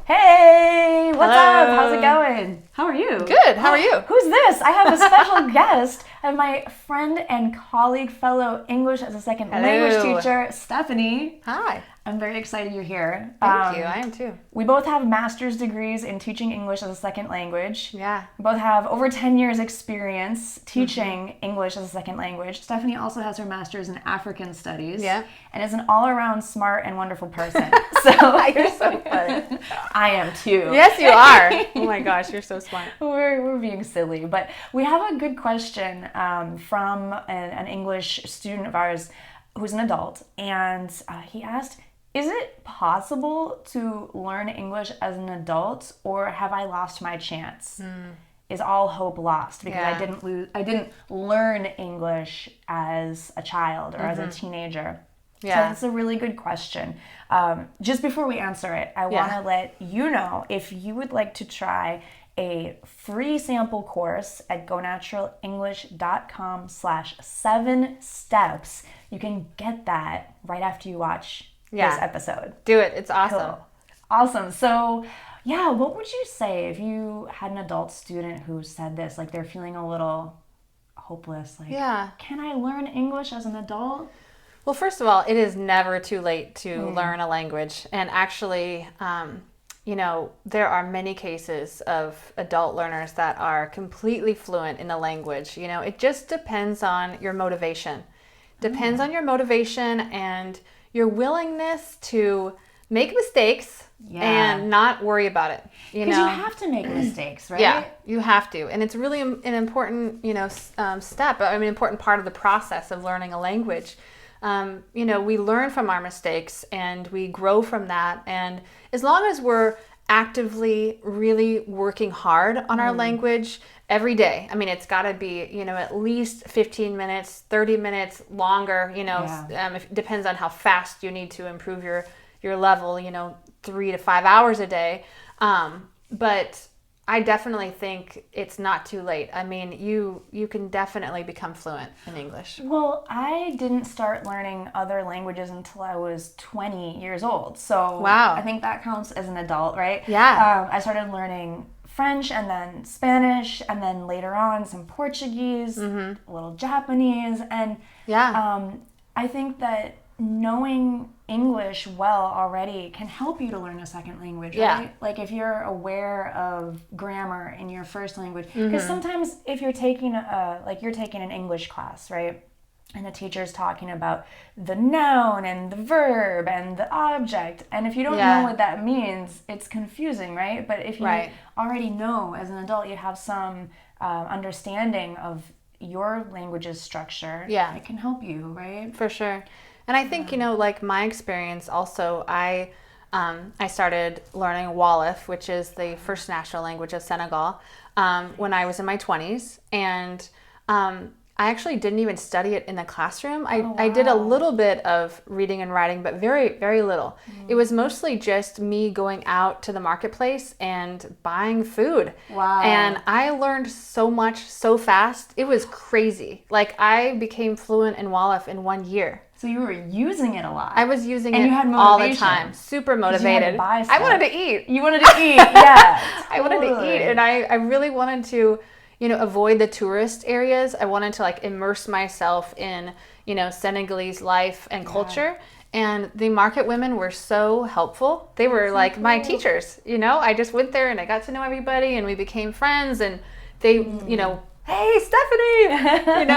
Hey, what's up? Hello. How's it going? How are you? Good. How are you? Who's this? I have a special guest. I have my friend and colleague, fellow English as a second language teacher, Stephanie. Hi. I'm very excited you're here. Thank you. I am too. We both have master's degrees in teaching English as a second language. Yeah. We both have over 10 years experience teaching English as a second language. Stephanie also has her master's in African studies. Yeah. And is an all-around smart and wonderful person. So You're so funny. I am too. Yes, you are. Oh my gosh, you're so smart. We're being silly, but we have a good question from an English student of ours who's an adult, and he asked, is it possible to learn English as an adult, or have I lost my chance? Is all hope lost because I didn't learn English as a child or as a teenager? So that's a really good question. Just before we answer it, I want to let you know if you would like to try a free sample course at gonaturalenglish.com/7steps. You can get that right after you watch this episode. Do it. It's awesome. Cool. Awesome. So, what would you say if you had an adult student who said this, like they're feeling a little hopeless, like, can I learn English as an adult? Well, first of all, it is never too late to learn a language. And actually, there are many cases of adult learners that are completely fluent in a language. It just depends on your motivation. Depends on your motivation and your willingness to make mistakes and not worry about it. Because you have to make mistakes, right? Yeah, you have to. And it's really an important, step, important part of the process of learning a language. We learn from our mistakes and we grow from that. And as long as we're actively really working hard on our language every day, it's got to be, at least 15 minutes, 30 minutes longer, it depends on how fast you need to improve your level, 3 to 5 hours a day. But I definitely think it's not too late. You can definitely become fluent in English. Well, I didn't start learning other languages until I was 20 years old. So I think that counts as an adult, right? Yeah. I started learning French and then Spanish and then later on some Portuguese, a little Japanese. And I think that knowing English well already can help you to learn a second language, right? Like if you're aware of grammar in your first language, because sometimes if you're taking an English class, right? And the teacher's talking about the noun and the verb and the object, and if you don't know what that means, it's confusing, right? But if you already know as an adult, you have some understanding of your language's structure, it can help you, right? For sure. And I think, like my experience also, I started learning Wolof, which is the first national language of Senegal, when I was in my 20s. And I actually didn't even study it in the classroom. I did a little bit of reading and writing, but very, very little. It was mostly just me going out to the marketplace and buying food. Wow. And I learned so much so fast. It was crazy. Like I became fluent in Wolof in 1 year. So you were using it a lot. I was using and it you had all the time. Super motivated. You had to buy stuff. I wanted to eat. You wanted to eat, yeah. I wanted to eat, and I really wanted to, avoid the tourist areas. I wanted to immerse myself in, Senegalese life and culture. And the market women were so helpful. They were my teachers, I just went there and I got to know everybody and we became friends, and they, hey, Stephanie,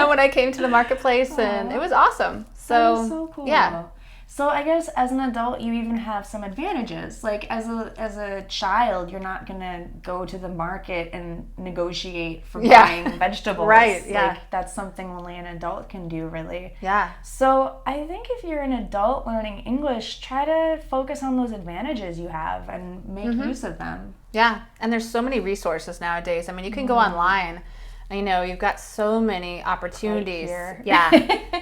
when I came to the marketplace, and it was awesome. So cool. Yeah. So I guess as an adult, you even have some advantages. Like as a child, you're not gonna go to the market and negotiate for buying vegetables. Right. Yeah. Like that's something only an adult can do, really. Yeah. So I think if you're an adult learning English, try to focus on those advantages you have and make use of them. Yeah. And there's so many resources nowadays. You can go online. You've got so many opportunities. Right here. Yeah.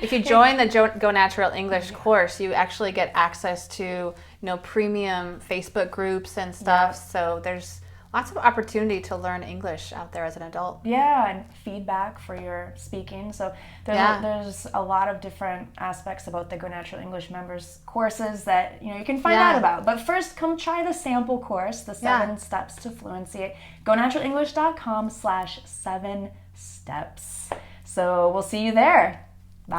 If you join the Go Natural English course, you actually get access to, premium Facebook groups and stuff. So there's lots of opportunity to learn English out there as an adult. Yeah, and feedback for your speaking. So there's a lot of different aspects about the Go Natural English members courses that you can find out about. But first, come try the sample course, the 7 Steps to Fluency, gonaturalelenglish.com/7 steps. So we'll see you there. Bye.